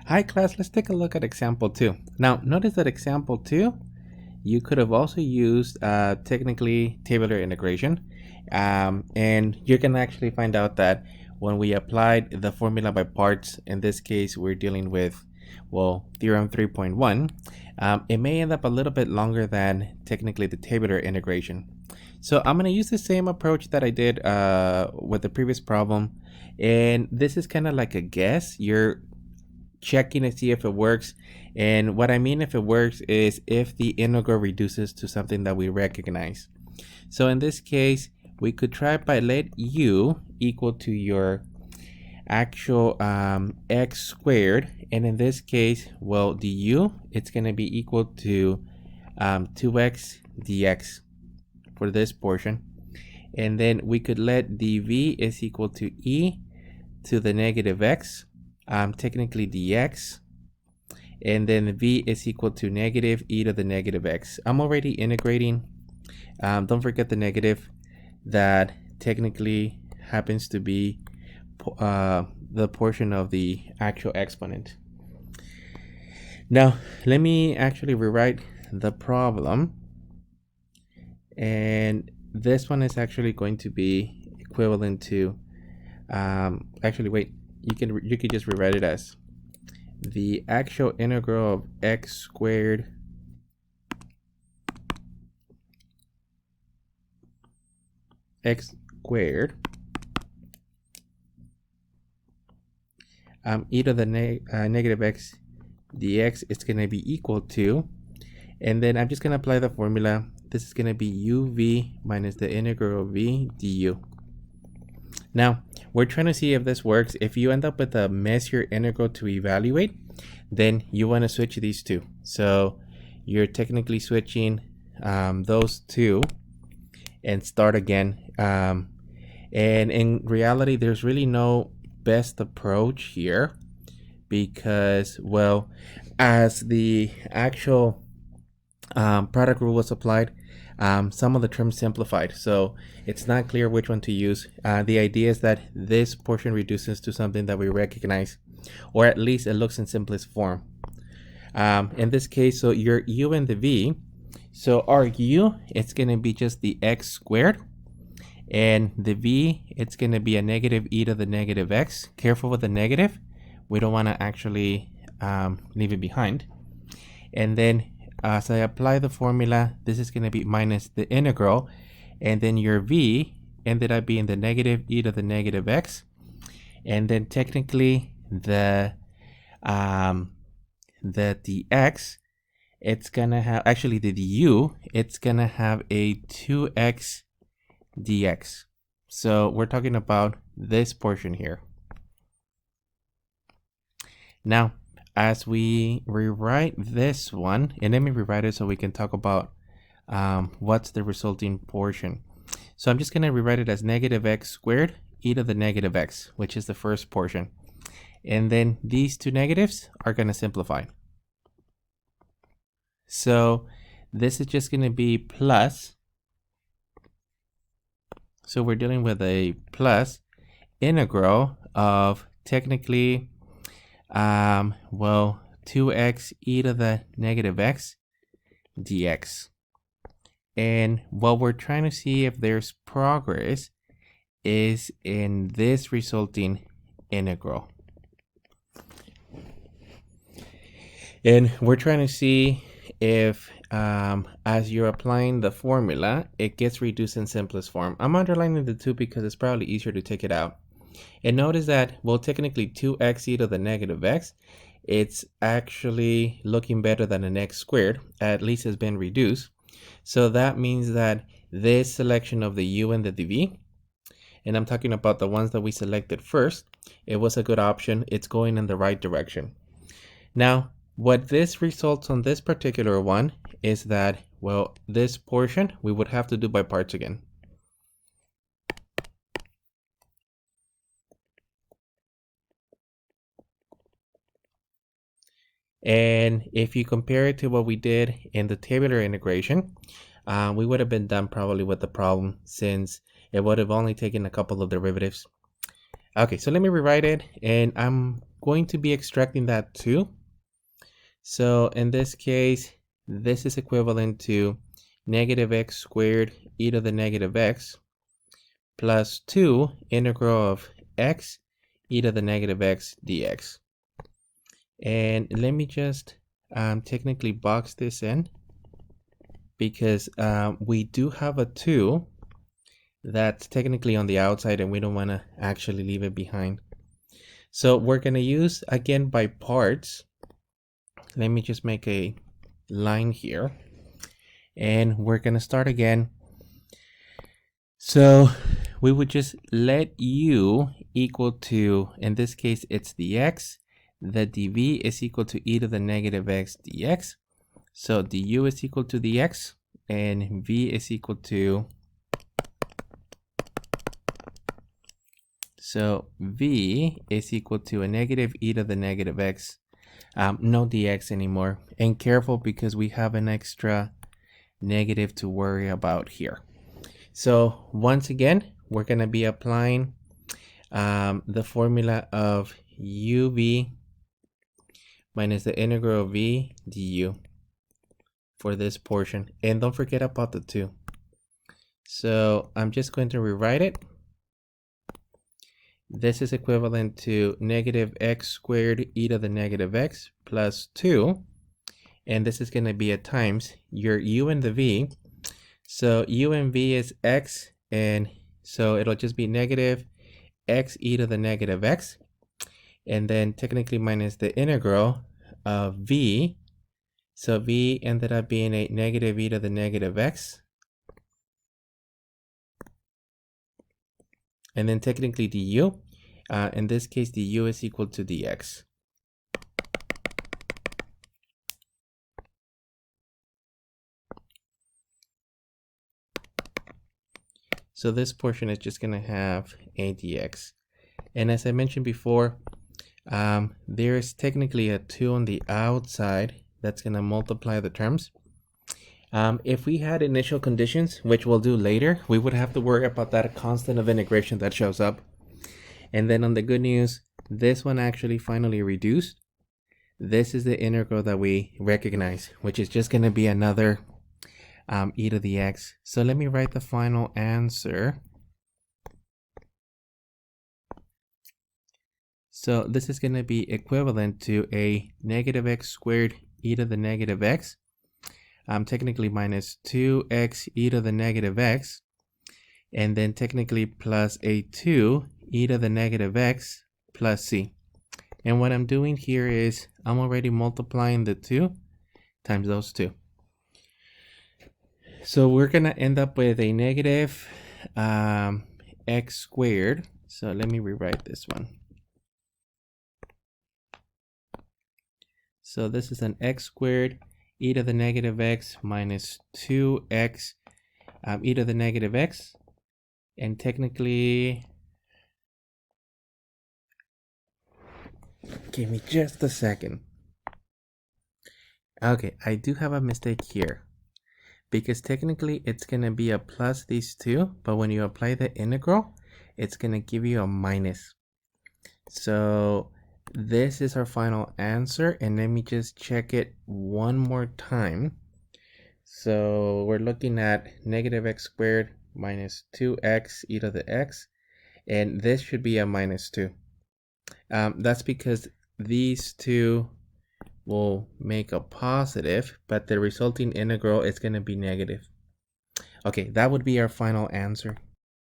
Hi class, let's take a look at example 2. Now notice that example 2, you could have also used technically tabular integration, and you can actually find out that when we applied the formula by parts, in this case we're dealing with, well, theorem 3.1, it may end up a little bit longer than technically the tabular integration. So I'm going to use the same approach that I did with the previous problem, and this is kind of like a guess. You're checking to see if it works. And what I mean if it works is if the integral reduces to something that we recognize. So in this case, we could try by let u equal to your actual x squared. And in this case, well, du, it's going to be equal to 2x dx for this portion. And then we could let dv is equal to e to the negative x, technically dx, and then v is equal to negative e to the negative x. I'm already integrating. Don't forget the negative that technically happens to be the portion of the actual exponent. Now let me actually rewrite the problem, and this one is actually going to be equivalent to actually wait, you could just rewrite it as the actual integral of x squared e to the negative x dx is going to be equal to, and then I'm just going to apply the formula. This is going to be uv minus the integral of v du. Now we're trying to see if this works. If you end up with a messier integral to evaluate, then you want to switch these two. So you're technically switching those two and start again. And in reality, there's really no best approach here because, well, as the actual product rule was applied, some of the terms simplified, so it's not clear which one to use. The idea is that this portion reduces to something that we recognize, or at least it looks in simplest form. In this case, so your u and the v, so our u, it's going to be just the x squared, and the v, it's going to be a negative e to the negative x. Careful with the negative, we don't want to actually leave it behind. And then as I apply the formula, this is going to be minus the integral, and then your v ended up being the negative e to the negative x, and then technically the dx, it's gonna have, actually the du, it's gonna have a 2x dx. So we're talking about this portion here. Now as we rewrite this one, and let me rewrite it so we can talk about what's the resulting portion. So I'm just going to rewrite it as negative x squared e to the negative x, which is the first portion. And then these two negatives are going to simplify. So this is just going to be plus. So we're dealing with a plus integral of technically, well, 2x e to the negative x dx. And what we're trying to see if there's progress is in this resulting integral. And we're trying to see if as you're applying the formula, it gets reduced in simplest form. I'm underlining the two because it's probably easier to take it out. And notice that, well, technically 2x e to the negative x, it's actually looking better than an x squared, at least it's been reduced. So that means that this selection of the u and the dv, and I'm talking about the ones that we selected first, it was a good option. It's going in the right direction. Now, what this results on this particular one is that, well, this portion we would have to do by parts again. And if you compare it to what we did in the tabular integration, we would have been done probably with the problem since it would have only taken a couple of derivatives. Okay, so let me rewrite it, and I'm going to be extracting that too. So in this case, this is equivalent to negative x squared e to the negative x plus 2 integral of x e to the negative x dx. And let me just technically box this in, because we do have a 2 that's technically on the outside and we don't want to actually leave it behind. So we're going to use, again, by parts. Let me just make a line here, and we're going to start again. So we would just let u equal to, in this case, it's the x. The dv is equal to e to the negative x dx. So du is equal to the x, and v is equal to, so v is equal to a negative e to the negative x. No dx anymore. And careful, because we have an extra negative to worry about here. So once again, we're going to be applying the formula of uv minus the integral of v du for this portion. And don't forget about the 2. So I'm just going to rewrite it. This is equivalent to negative x squared e to the negative x plus 2. And this is going to be a times your u and the v. So u and v is x, and so it'll just be negative x e to the negative x. And then technically minus the integral of v. So v ended up being a negative e to the negative x. And then technically du. In this case, du is equal to dx. So this portion is just going to have a dx. And as I mentioned before, there's technically a 2 on the outside that's going to multiply the terms. If we had initial conditions, which we'll do later, we would have to worry about that constant of integration that shows up. And then on the good news, this one actually finally reduced. This is the integral that we recognize, which is just going to be another e to the x. So let me write the final answer. So this is going to be equivalent to a negative x squared e to the negative x. Technically minus 2x e to the negative x. And then technically plus a 2 e to the negative x plus c. And what I'm doing here is I'm already multiplying the 2 times those 2. So we're going to end up with a negative x squared. So let me rewrite this one. So this is an x squared e to the negative x minus 2x e to the negative x. And technically, give me just a second. Okay, I do have a mistake here, because technically it's going to be a plus these 2, but when you apply the integral, it's going to give you a minus. So this is our final answer, and let me just check it one more time. So we're looking at negative x squared minus 2x e to the x, and this should be a minus 2. That's because these 2 will make a positive, but the resulting integral is going to be negative. Okay, that would be our final answer.